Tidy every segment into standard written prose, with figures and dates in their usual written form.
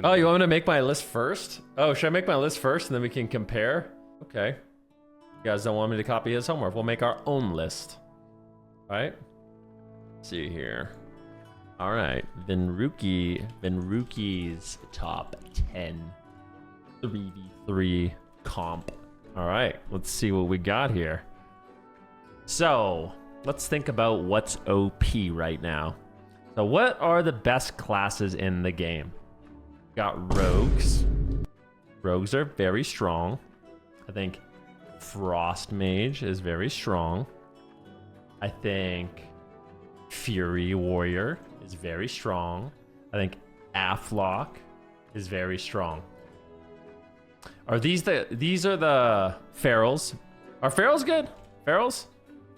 Oh, you want me to make my list first? Oh, should I make my list first and then we can compare? Okay. You guys don't want me to copy his homework. We'll make our own list. All right. Let's see here. All right. Venruki's top 10 3v3 comp. All right. Let's see what we got here. So let's think about what's OP right now. So what are the best classes in the game? Got rogues. Rogues are very strong. I think Frost Mage is very strong. I think Fury Warrior is very strong. I think Aflock is very strong. Are these are the Ferals? Are Ferals good? Ferals?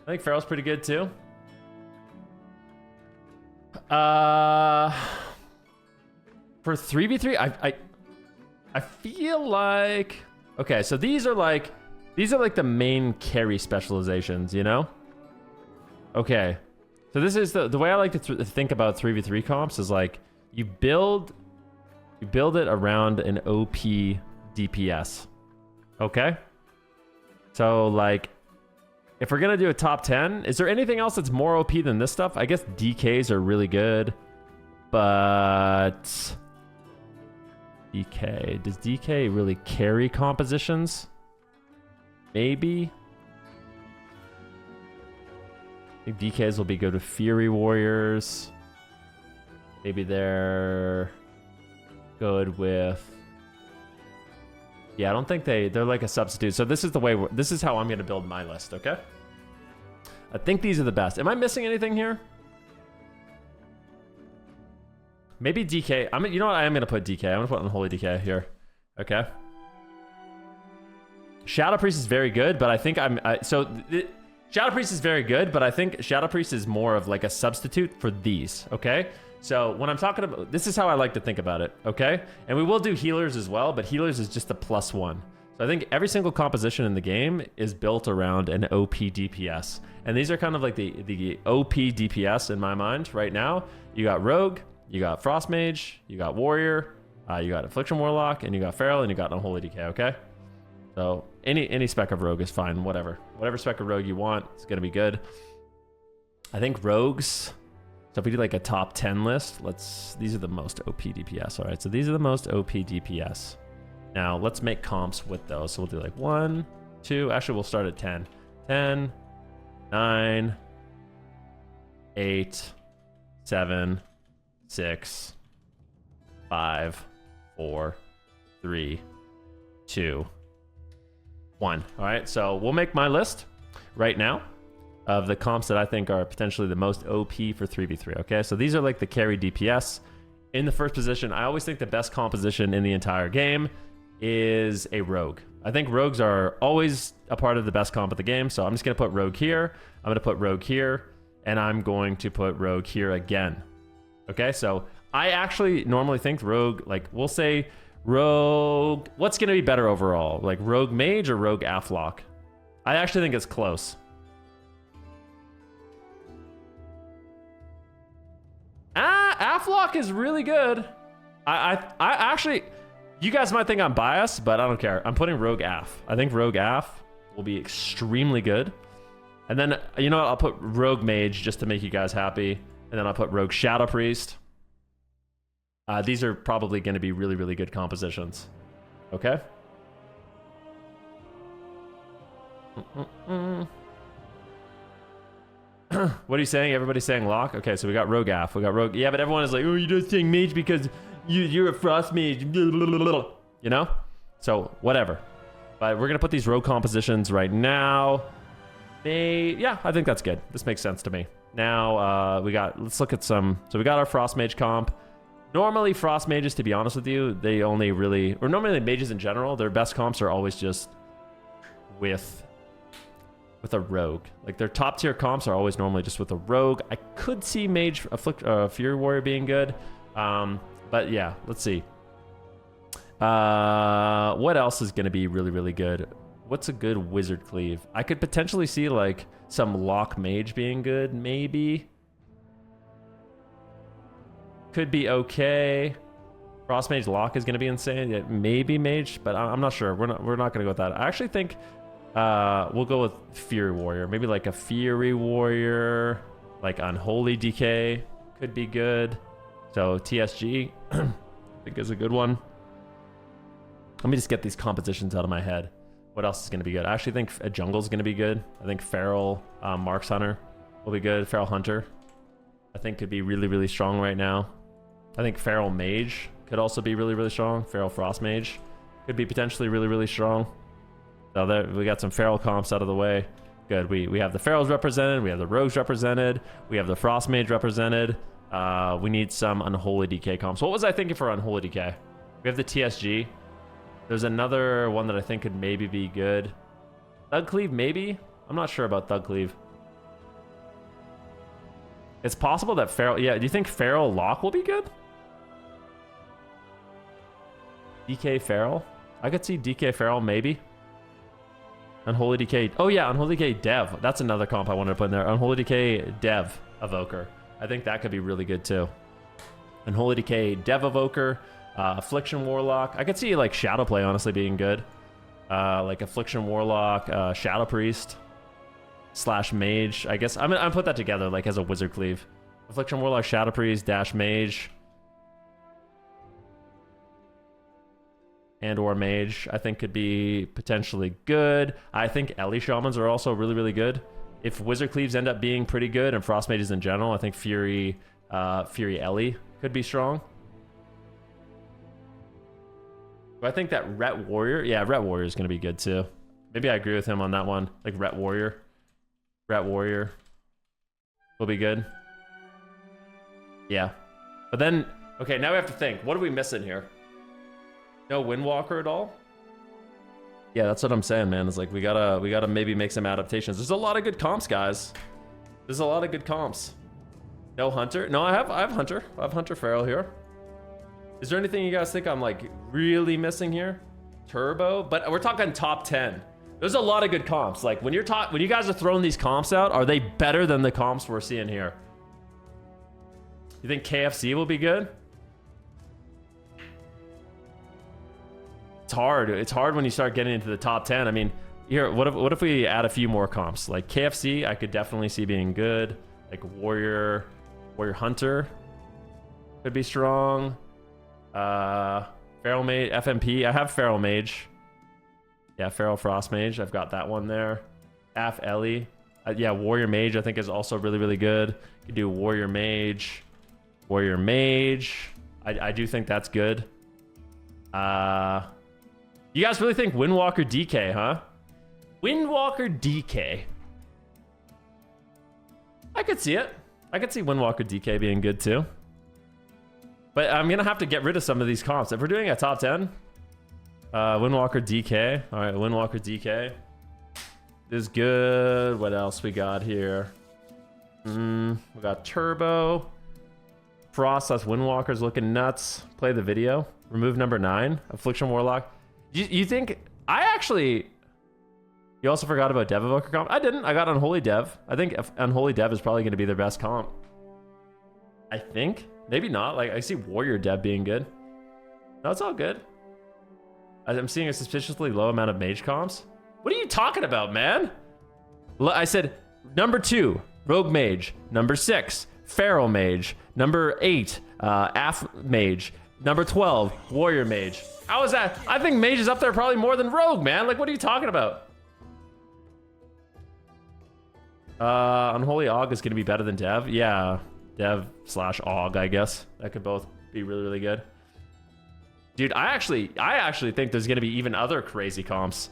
I think Feral's pretty good too. For 3v3, I feel like, okay, so these are like the main carry specializations, you know? Okay, so this is the way I like to think about 3v3 comps is like you build it around an OP DPS. Okay? So like if we're gonna do a top 10, is there anything else that's more OP than this stuff? I guess DKs are really good, but DK, does DK really carry compositions? Maybe. I think DKs will be good with Fury Warriors. Maybe they're good with, yeah, I don't think they're like a substitute. So this is the way, this is how I'm going to build my list, okay? I think these are the best. Am I missing anything here? Maybe DK. You know what? I am going to put DK. I'm going to put Unholy DK here. Okay. Shadow Priest is very good, but I think Shadow Priest is very good, but I think Shadow Priest is more of like a substitute for these, okay? So when I'm talking about, this is how I like to think about it, okay? And we will do healers as well, but healers is just a +1. So I think every single composition in the game is built around an OP DPS. And these are kind of like the OP DPS in my mind right now. You got Rogue, you got Frost Mage, you got Warrior, you got Affliction Warlock, and you got Feral, and you got Unholy DK, okay? So any spec of Rogue is fine, whatever. Whatever spec of Rogue you want, it's gonna be good. I think Rogues, so if we do like a top 10 list, these are the most OP DPS, all right? So these are the most OP DPS. Now let's make comps with those. So we'll do like 1, 2, actually we'll start at 10. 10, 9, 8, 7, 6, 5, 4, 3, 2, 1. All right, so we'll make my list right now of the comps that I think are potentially the most OP for 3v3, okay? So these are like the carry DPS. In the first position, I always think the best composition in the entire game is a rogue. I think rogues are always a part of the best comp of the game, so I'm just gonna put rogue here, I'm gonna put rogue here, and I'm going to put rogue here again. Okay, so I actually normally think rogue, like we'll say rogue, what's gonna be better overall? Like rogue mage or rogue Aflock? I actually think it's close. Aflock is really good. I actually, you guys might think I'm biased, but I don't care. I'm putting rogue Af. I think rogue Af will be extremely good. And then, you know what? I'll put rogue mage just to make you guys happy. And then I'll put rogue Shadow Priest. These are probably going to be really, really good compositions. Okay? What are you saying? Everybody's saying lock? Okay, so we got rogue Af. We got rogue. Yeah, but everyone is like, oh, you're just saying mage because you're a frost mage. You know? So, whatever. But we're going to put these rogue compositions right now. Yeah, I think that's good. This makes sense to me. Now, let's look at some. So we got our Frost Mage comp. Normally, Frost Mages, to be honest with you, they only really, or normally mages in general, their best comps are always just with a rogue. Like their top tier comps are always normally just with a rogue. I could see Mage Fury Warrior being good. But yeah, let's see. What else is going to be really, really good? What's a good wizard cleave? I could potentially see like some lock mage being good, maybe. Could be okay. Frost Mage Lock is going to be insane. Yeah, maybe Mage, but I'm not sure. We're not going to go with that. I actually think we'll go with Fury Warrior. Maybe like a Fury Warrior, like Unholy DK could be good. So TSG, I think is a good one. Let me just get these compositions out of my head. What else is going to be good? I actually think a Jungle is going to be good. I think Feral Marks Hunter will be good. Feral Hunter, I think could be really, really strong right now. I think Feral Mage could also be really, really strong. Feral Frost Mage could be potentially really, really strong. So there, we got some Feral comps out of the way. Good. We have the Ferals represented. We have the Rogues represented. We have the Frost Mage represented. We need some Unholy DK comps. What was I thinking for Unholy DK? We have the TSG. There's another one that I think could maybe be good. Thug Cleave, maybe? I'm not sure about Thug Cleave. It's possible that Feral... Yeah, do you think Feral Lock will be good? DK Feral? I could see DK Feral, maybe. Unholy DK... Oh yeah, Unholy DK Dev. That's another comp I wanted to put in there. Unholy DK Dev Evoker. I think that could be really good too. Unholy Decay, Dev Evoker, Affliction Warlock. I could see like Shadow Play honestly being good. Like Affliction Warlock, Shadow Priest, / Mage. I guess I'm gonna put that together like as a Wizard Cleave. Affliction Warlock, Shadow Priest, / Mage. And or Mage, I think could be potentially good. I think Ellie Shamans are also really, really good. If Wizard Cleaves end up being pretty good and Frost Mages in general, I think Fury Ellie could be strong. But I think that Ret Warrior, yeah, Ret Warrior is going to be good too. Maybe I agree with him on that one. Like Ret Warrior will be good. Yeah. But then, okay, now we have to think. What are we missing here? No Windwalker at all? Yeah, that's what I'm saying, man. It's like we gotta maybe make some adaptations. There's a lot of good comps, guys. There's a lot of good comps. No Hunter? No, I have Hunter. I have Hunter Feral here. Is there anything you guys think I'm like really missing here? Turbo? But we're talking top 10. There's a lot of good comps. Like when you guys are throwing these comps out, are they better than the comps we're seeing here? You think KFC will be good? It's hard. It's hard when you start getting into the top 10. I mean, here, what if we add a few more comps? Like KFC, I could definitely see being good. Like Warrior Hunter could be strong. Feral Mage, FMP. I have Feral Mage. Yeah, Feral Frost Mage. I've got that one there. Af Ellie. Yeah, Warrior Mage I think is also really, really good. You could do Warrior Mage. I do think that's good. You guys really think Windwalker DK, huh? Windwalker DK. I could see it. I could see Windwalker DK being good too. But I'm going to have to get rid of some of these comps. If we're doing a top 10, Windwalker DK. All right, Windwalker DK is good. What else we got here? We got Turbo. Frost / Windwalker's looking nuts. Play the video. Remove number 9. Affliction Warlock. You think... You also forgot about Dev Evoker comp? I didn't. I got Unholy Dev. I think Unholy Dev is probably going to be their best comp. I think. Maybe not. Like, I see Warrior Dev being good. No, it's all good. I'm seeing a suspiciously low amount of Mage comps. What are you talking about, man? I said, number 2, Rogue Mage. Number 6, Feral Mage. Number 8, Af Mage. Number 12, Warrior Mage. How is that? I think Mage is up there probably more than Rogue, man. Like, what are you talking about? Unholy Og is going to be better than Dev. Yeah, Dev / Og, I guess. That could both be really, really good. Dude, I actually think there's going to be even other crazy comps.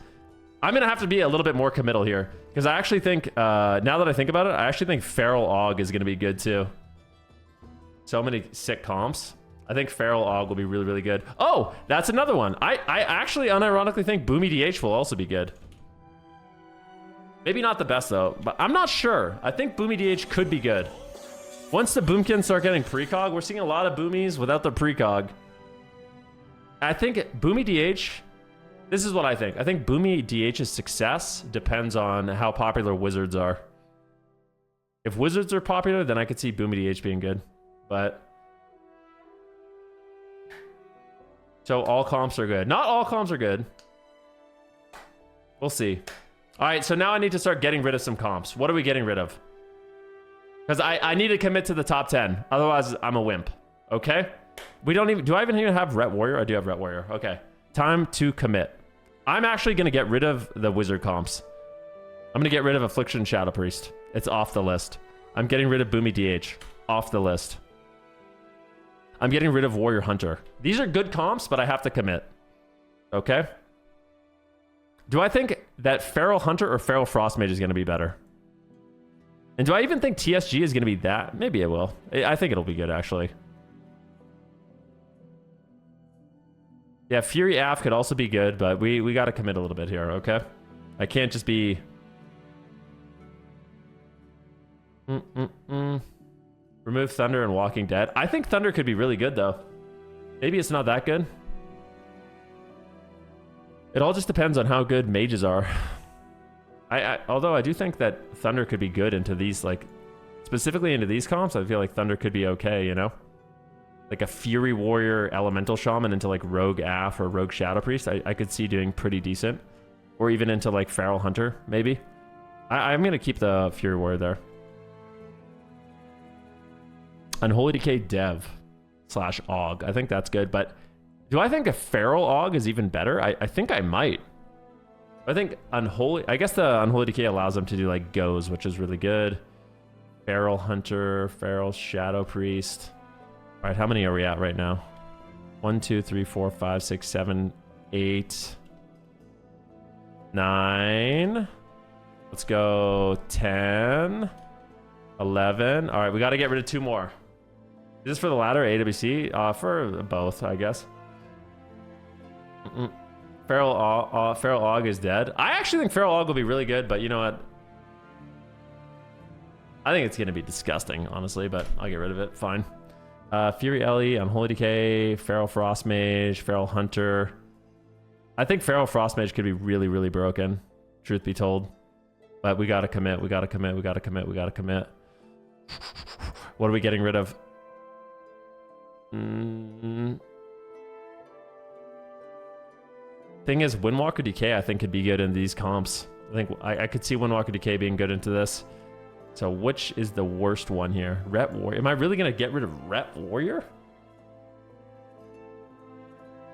I'm going to have to be a little bit more committal here. Because I actually think, now that I think about it, I actually think Feral Og is going to be good too. So many sick comps. I think Feral Og will be really, really good. Oh, that's another one. I actually unironically think Boomy DH will also be good. Maybe not the best though, but I'm not sure. I think Boomy DH could be good. Once the Boomkins start getting precog, we're seeing a lot of Boomies without the precog. I think Boomy DH, this is what I think. I think Boomy DH's success depends on how popular Wizards are. If Wizards are popular, then I could see Boomy DH being good. But So all comps are good. Not all comps are good. We'll see. All right, so now I need to start getting rid of some comps. What are we getting rid of? Because I need to commit to the top 10. Otherwise, I'm a wimp. Okay? We don't even... Do I even have Ret Warrior? I do have Ret Warrior. Okay. Time to commit. I'm actually going to get rid of the Wizard comps. I'm going to get rid of Affliction Shadow Priest. It's off the list. I'm getting rid of Boomy DH. Off the list. I'm getting rid of Warrior Hunter. These are good comps, but I have to commit. Okay? Do I think that Feral Hunter or Feral Frostmage is going to be better? And do I even think TSG is going to be that? Maybe it will. I think it'll be good, actually. Yeah, Fury Af could also be good, but we got to commit a little bit here, okay? I can't just be... Remove Thunder and Walking Dead. I think Thunder could be really good, though. Maybe it's not that good. It all just depends on how good mages are. Although I do think that Thunder could be good into these, like, specifically into these comps. I feel like Thunder could be okay, you know? Like a Fury Warrior Elemental Shaman into, like, Rogue Af or Rogue Shadow Priest. I could see doing pretty decent. Or even into, like, Feral Hunter, maybe. I'm going to keep the Fury Warrior there. Unholy Decay Dev / Og. I think that's good, but do I think a Feral Og is even better? I think I might. I think Unholy... I guess the Unholy Decay allows them to do, like, Goes, which is really good. Feral Hunter, Feral Shadow Priest. All right, how many are we at right now? 1, 2, 3, 4, 5, 6, 7, 8, 9. Let's go 10, 11. All right, we got to get rid of 2 more. Is this for the ladder, AWC? For both, I guess. Feral Og is dead. I actually think Feral Og will be really good, but you know what? I think it's going to be disgusting, honestly, but I'll get rid of it. Fine. Fury Ellie, Unholy Decay, Feral Frostmage, Feral Hunter. I think Feral Frostmage could be really, really broken, truth be told. But we got to commit, we got to commit, we got to commit, we got to commit. What are we getting rid of? Thing is, Windwalker Decay I think could be good in these comps. I think I could see Windwalker Decay being good into this. So which is the worst one here? Ret Warrior. Am I really going to get rid of Ret Warrior?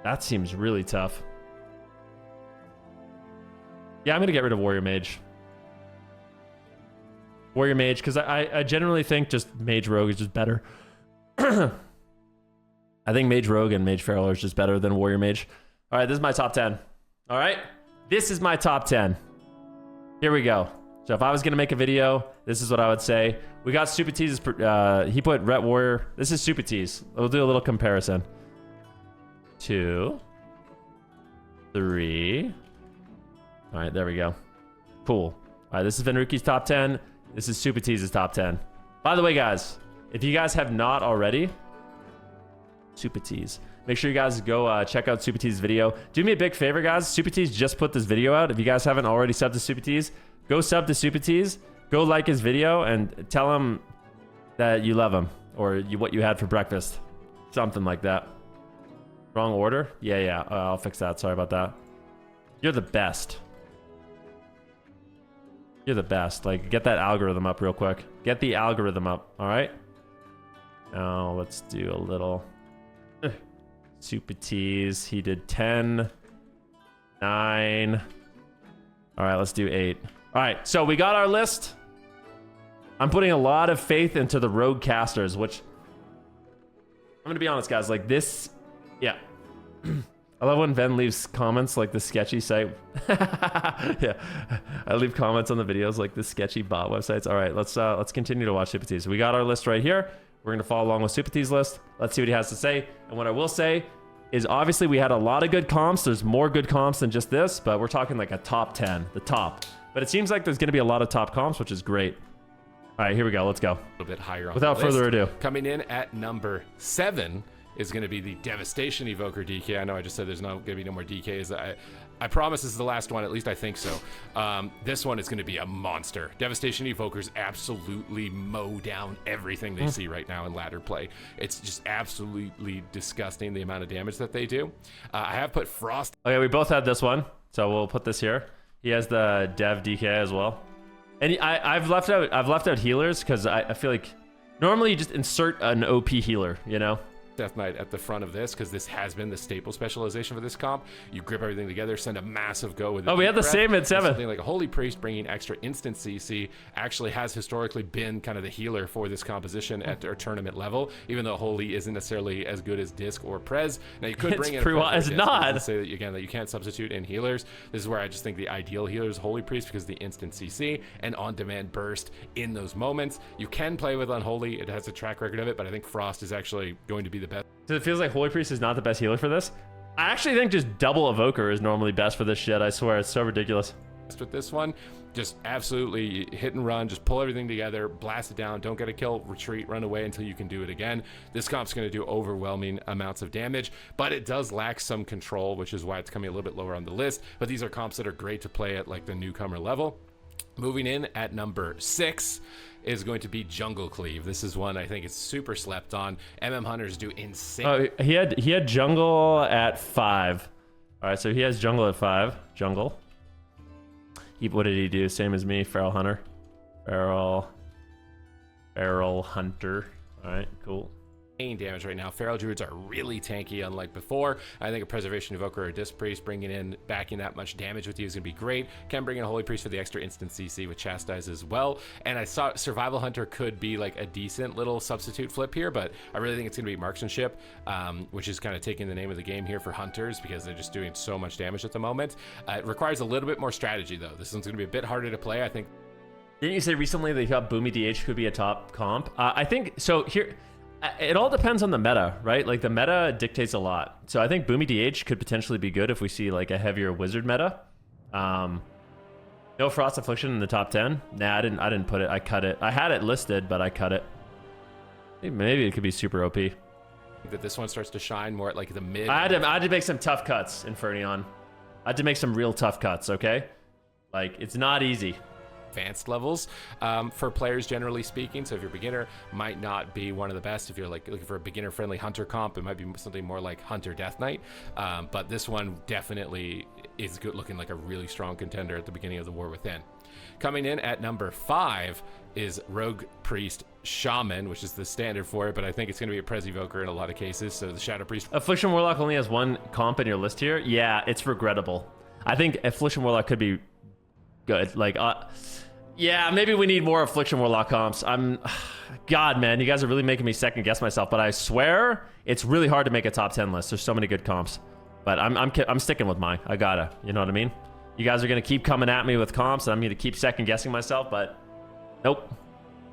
That seems really tough. Yeah, I'm going to get rid of Warrior Mage. Warrior Mage, because I generally think just Mage Rogue is just better. I think Mage Rogue and Mage Feral is just better than Warrior Mage. All right, this is my top 10. All right, this is my top 10. Here we go. So if I was going to make a video, this is what I would say. We got Supa T's, he put Ret Warrior. This is Supa T's. We'll do a little comparison. 2, 3. All right, there we go. Cool. All right, this is Venruki's top 10. This is Supa T's top 10. By the way, guys, if you guys have not already, Supa T's. Make sure you guys go check out Supa T's video. Do me a big favor, guys. Supa T's just put this video out. If you guys haven't already subbed to Supa T's, go sub to Supa T's. Go like his video and tell him that you love him or what you had for breakfast. Something like that. Wrong order? Yeah. I'll fix that. Sorry about that. You're the best. You're the best. Like, get that algorithm up real quick. Get the algorithm up, all right? Now, let's do a little... Supa T's. He did 10, 9. All right, let's do 8. All right, so we got our list. I'm putting a lot of faith into the rogue casters, which... I'm going to be honest, guys. Like, this... Yeah. I love when Ven leaves comments like the sketchy site. Yeah, I leave comments on the videos like the sketchy bot websites. All right, let's continue to watch Supa T's. So we got our list right here. We're gonna follow along with Supa T's list. Let's see what he has to say. And what I will say is obviously we had a lot of good comps. There's more good comps than just this, but we're talking like a top 10, the top. But it seems like there's gonna be a lot of top comps, which is great. All right, here we go. Let's go. A little bit higher on Without the list. further ado. Coming in at number 7 is going to be the Devastation Evoker DK. I know I just said there's going to be no more DKs. I promise this is the last one, at least I think so. This one is going to be a monster. Devastation Evokers absolutely mow down everything they see right now in ladder play. It's just absolutely disgusting the amount of damage that they do. I have put Frost. Okay, we both had this one, so we'll put this here. He has the Dev DK as well. And I've left out healers because I feel like normally you just insert an OP healer, you know? Death Knight at the front of this, because this has been the staple specialization for this comp. You grip everything together, send a massive go with it. Oh, we had the same at 7. Something like a Holy Priest bringing extra instant CC actually has historically been kind of the healer for this composition at our tournament level, even though Holy isn't necessarily as good as Disc or Prez. Now you could bring in it's not to say that again that you can't substitute in healers. This is where I just think the ideal healer is Holy Priest because the instant CC and on-demand burst in those moments. You can play with Unholy, it has a track record of it, but I think Frost is actually going to be the best. So it feels like Holy Priest is not the best healer for this. I actually think just double Evoker is normally best for this shit. I swear, it's so ridiculous. With this one, just absolutely hit and run, just pull everything together, blast it down, don't get a kill, retreat, run away until you can do it again. This comp's going to do overwhelming amounts of damage, but it does lack some control, which is why it's coming a little bit lower on the list. But these are comps that are great to play at like the newcomer level. Moving in at number 6 is going to be Jungle Cleave. This is one I think is super slept on. Hunters do insane. Oh, he had Jungle at 5. All right, so he has Jungle at 5. Jungle. What did he do? Same as me, Feral Hunter. Feral Hunter. All right, cool. Damage right now. Feral Druids are really tanky, unlike before. I think a Preservation Evoker or a Disc Priest backing that much damage with you is going to be great. Can bring in a Holy Priest for the extra instant CC with Chastise as well. And I saw Survival Hunter could be like a decent little substitute flip here, but I really think it's going to be Marksmanship, which is kind of taking the name of the game here for Hunters because they're just doing so much damage at the moment. It requires a little bit more strategy though. This one's going to be a bit harder to play, I think. Didn't you say recently that you thought Boomy DH could be a top comp? I think so. Here. It all depends on the meta, right? Like the meta dictates a lot. So I think Boomy DH could potentially be good if we see like a heavier wizard meta. No Frost Affliction in the top 10. Nah, I didn't put it. I cut it. I had it listed, but I cut it. Maybe it could be super OP. That this one starts to shine more at like the mid. I had to make some tough cuts, Infernion. I had to make some real tough cuts, okay? Like it's not easy. Advanced levels for players generally speaking. So if you're a beginner, might not be one of the best. If you're like looking for a beginner friendly hunter comp, it might be something more like Hunter Death Knight. But this one definitely is good, looking like a really strong contender at the beginning of the War Within. Coming in at number 5 is Rogue Priest Shaman, which is the standard for it, but I think it's going to be a Prez Evoker in a lot of cases. So the Shadow Priest. Affliction Warlock only has one comp in your list here. Yeah, it's regrettable. I think Affliction Warlock could be good. Like, yeah, maybe we need more Affliction Warlock comps. God, man, you guys are really making me second guess myself. But I swear, it's really hard to make a top 10 list. There's so many good comps. But I'm sticking with mine. I gotta. You know what I mean? You guys are gonna keep coming at me with comps, and I'm gonna keep second guessing myself. But nope.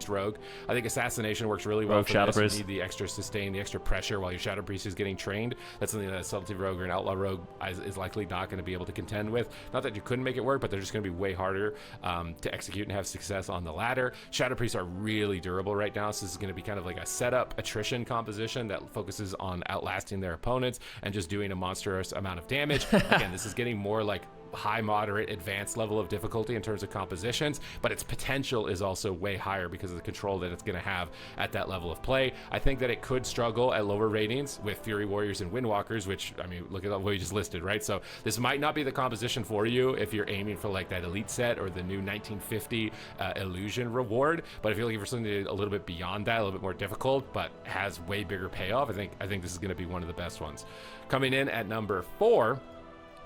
Rogue. I think Assassination works really well Rogue for Shadow this. Priest. You need the extra sustain, the extra pressure while your Shadow Priest is getting trained. That's something that a Subtlety Rogue or an Outlaw Rogue is likely not going to be able to contend with. Not that you couldn't make it work, but they're just going to be way harder to execute and have success on the ladder. Shadow Priests are really durable right now, so this is going to be kind of like a setup attrition composition that focuses on outlasting their opponents and just doing a monstrous amount of damage. Again, this is getting more like high, moderate, advanced level of difficulty in terms of compositions, but its potential is also way higher because of the control that it's going to have at that level of play. I think that it could struggle at lower ratings with Fury Warriors and Windwalkers, which, I mean, look at what you just listed, right? So this might not be the composition for you if you're aiming for like that elite set or the new 1950 illusion reward, but if you're looking for something a little bit beyond that, a little bit more difficult, but has way bigger payoff, I think this is going to be one of the best ones. Coming in at number 4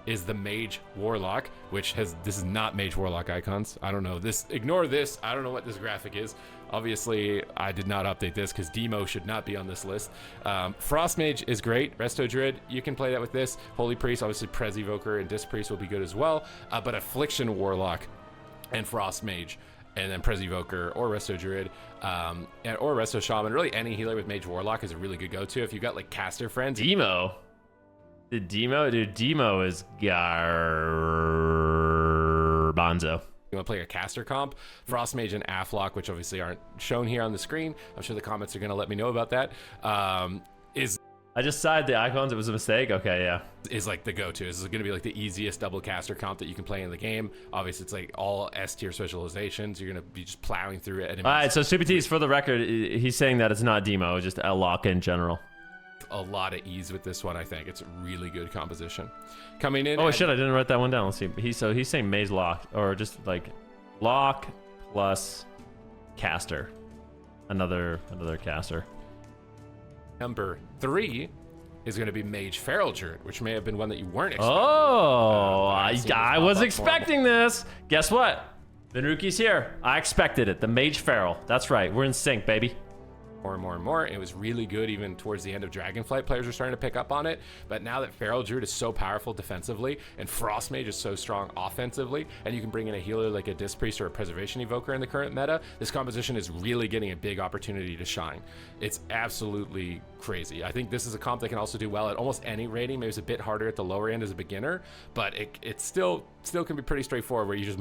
is the Mage Warlock, which has, this is not Mage Warlock icons. I don't know this, ignore this. I don't know what this graphic is. Obviously, I did not update this because Demo should not be on this list. Frost Mage is great. Resto Druid, you can play that with this. Holy Priest, obviously Prez Evoker and Disc Priest will be good as well. But Affliction Warlock and Frost Mage, and then Prez Evoker or Resto Druid, or Resto Shaman, really any healer with Mage Warlock is a really good go-to. If you've got like caster friends. Demo? The Demo? Dude, Demo is Bonzo. You want to play a caster comp, Frost Mage and Aflock, which obviously aren't shown here on the screen. I'm sure the comments are going to let me know about that. Is I just sided the icons. It was a mistake. Okay, yeah. Is like the go-to. This is going to be like the easiest double caster comp that you can play in the game. Obviously, it's like all S tier specializations. You're going to be just plowing through it. All right, so Supa T's, for the record, he's saying that it's not demo, just a lock in general. A lot of ease with this one, I think. It's a really good composition. Coming in. Oh shit, I didn't write that one down. Let's see. He's saying maze lock, or just like lock plus caster. Another caster. Number 3 is going to be Mage Feral Druid, which may have been one that you weren't expecting. Oh, I was expecting this. Guess what? Venruki's here. I expected it. The Mage Feral. That's right. We're in sync, baby. More and more and more. It was really good even towards the end of Dragonflight. Players are starting to pick up on it. But now that Feral Druid is so powerful defensively and Frost Mage is so strong offensively, and you can bring in a healer like a Disc Priest or a Preservation Evoker in the current meta, this composition is really getting a big opportunity to shine. It's absolutely crazy. I think this is a comp that can also do well at almost any rating. Maybe it's a bit harder at the lower end as a beginner, but it still can be pretty straightforward, where you just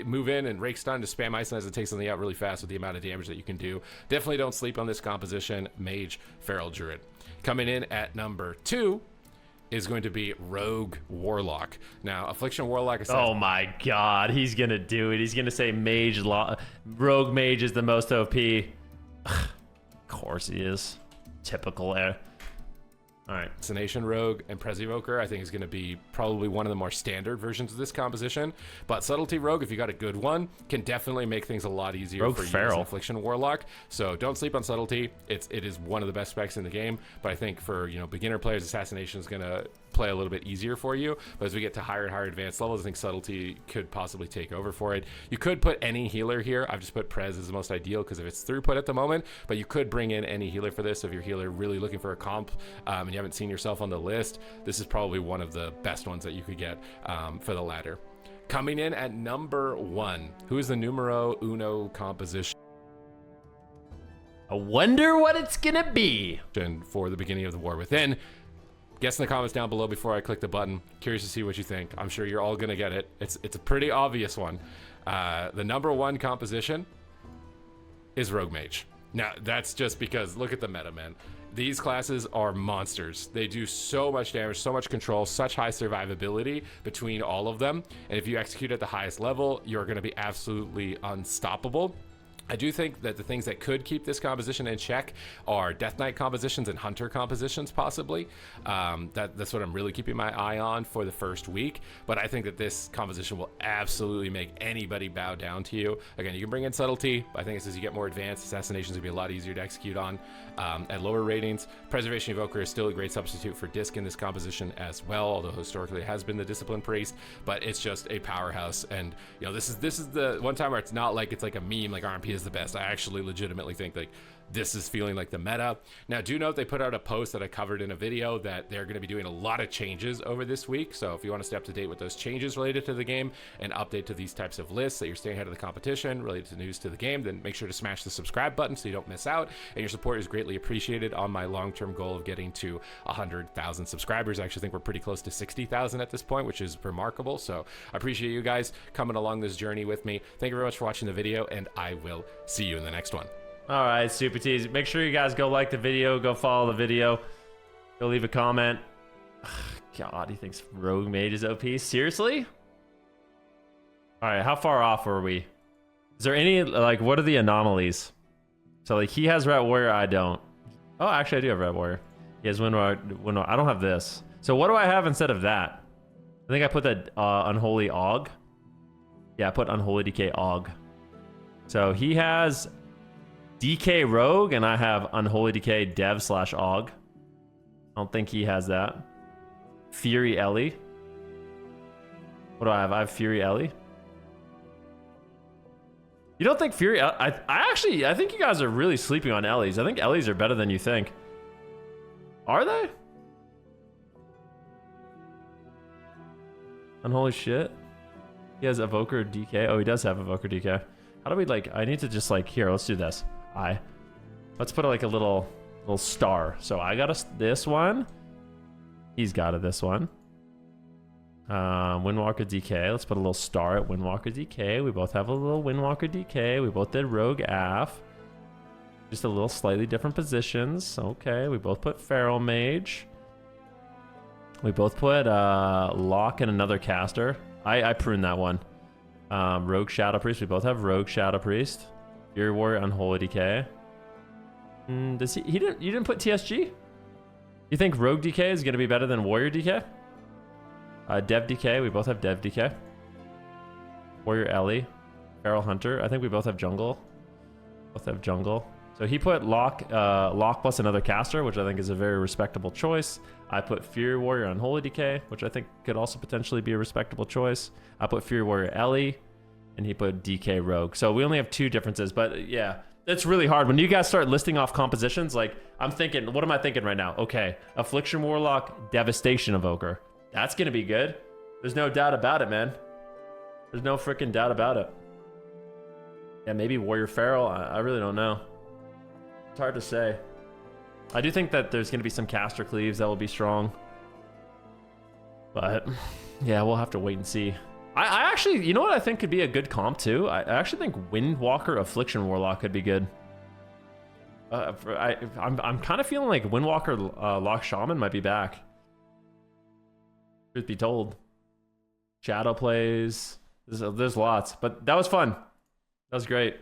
move in and rake stun to spam ice as it takes something out really fast with the amount of damage that you can do. Definitely don't sleep on this composition, Mage Feral Druid. Coming in at number 2 is going to be Rogue Warlock. Now, Affliction Warlock is... Oh my god, he's gonna do it. He's gonna say Rogue Mage is the most OP. Of course he is. Typical air. All right. Assassination Rogue and Pres Evoker, I think, is going to be probably one of the more standard versions of this composition. But Subtlety Rogue, if you got a good one, can definitely make things a lot easier Rogue for you Feral. as an Affliction Warlock. So don't sleep on Subtlety. It is one of the best specs in the game. But I think for beginner players, Assassination is going to play a little bit easier for you. But as we get to higher and higher advanced levels, I think Subtlety could possibly take over for it. You could put any healer here. I've just put Prez as the most ideal because of its throughput at the moment. But you could bring in any healer for this if your healer really looking for a comp and you haven't seen yourself on the list. This is probably one of the best ones that you could get for the ladder. Coming in at number 1, who is the numero uno composition I wonder what it's gonna be for the beginning of the War Within? Guess in the comments down below before I click the button. Curious to see what you think. I'm sure you're all gonna get it. It's a pretty obvious one. The number 1 composition is Rogue Mage. Now, that's just because look at the meta, man. These classes are monsters. They do so much damage, so much control, such high survivability between all of them. And if you execute at the highest level, you're going to be absolutely unstoppable. I do think that the things that could keep this composition in check are Death Knight compositions and Hunter compositions, possibly. That's what I'm really keeping my eye on for the first week. But I think that this composition will absolutely make anybody bow down to you. Again, you can bring in Subtlety. I think as you get more advanced, Assassinations will be a lot easier to execute on at lower ratings. Preservation Evoker is still a great substitute for Disc in this composition as well, although historically it has been the Discipline Priest. But it's just a powerhouse. And this is the one time where it's not like it's like a meme, like RMP is the best. I actually legitimately think like this is feeling like the meta. Now, do note they put out a post that I covered in a video that they're going to be doing a lot of changes over this week. So if you want to stay up to date with those changes related to the game and update to these types of lists that you're staying ahead of the competition related to news to the game, then make sure to smash the subscribe button so you don't miss out. And your support is greatly appreciated on my long-term goal of getting to 100,000 subscribers. I actually think we're pretty close to 60,000 at this point, which is remarkable. So I appreciate you guys coming along this journey with me. Thank you very much for watching the video, and I will see you in the next one. All right, Supa T's. Make sure you guys go like the video, go follow the video, go leave a comment. God, he thinks Rogue Mage is OP. Seriously? All right, how far off were we? Is there any, like, what are the anomalies? So, like, he has Rat Warrior, I don't. Oh, actually, I do have Rat Warrior. He has Windwalker. I don't have this. So, what do I have instead of that? I think I put that Unholy Og. Yeah, I put Unholy Decay Og. So, he has DK Rogue, and I have Unholy Decay Dev/Og. I don't think he has that. Fury Ellie. What do I have? I have Fury Ellie. You don't think Fury... I think you guys are really sleeping on Ellies. I think Ellies are better than you think. Are they? Unholy shit. He has Evoker DK. Oh, he does have Evoker DK. How do we, like... I need to just, like... Here, let's do this. Let's put, like, a little star. So I got this one. He's got this one. Windwalker DK. Let's put a little star at Windwalker DK. We both have a little Windwalker DK. We both did Rogue AF. Just a little slightly different positions. Okay, we both put Feral Mage. We both put Lock and another caster. I pruned that one. Rogue Shadow Priest. We both have Rogue Shadow Priest. Fury Warrior, Unholy Decay. Does he didn't, you didn't put TSG? You think Rogue DK is going to be better than Warrior DK? Dev DK. We both have Dev DK. Warrior Ellie. Feral Hunter. I think we both have Jungle. Both have Jungle. So he put Lock plus another caster, which I think is a very respectable choice. I put Fury Warrior Unholy Decay, which I think could also potentially be a respectable choice. I put Fury Warrior Ellie, and he put DK Rogue. So we only have 2 differences, but yeah, it's really hard. When you guys start listing off compositions, like, I'm thinking, what am I thinking right now? Okay, Affliction Warlock, Devastation Evoker. That's going to be good. There's no doubt about it, man. There's no freaking doubt about it. Yeah, maybe Warrior Feral. I really don't know. It's hard to say. I do think that there's going to be some caster cleaves that will be strong. But, yeah, we'll have to wait and see. I actually, you know what I think could be a good comp, too? I actually think Windwalker Affliction Warlock could be good. I'm kind of feeling like Windwalker Lock Shaman might be back. Truth be told. Shadow plays. There's lots. But that was fun. That was great.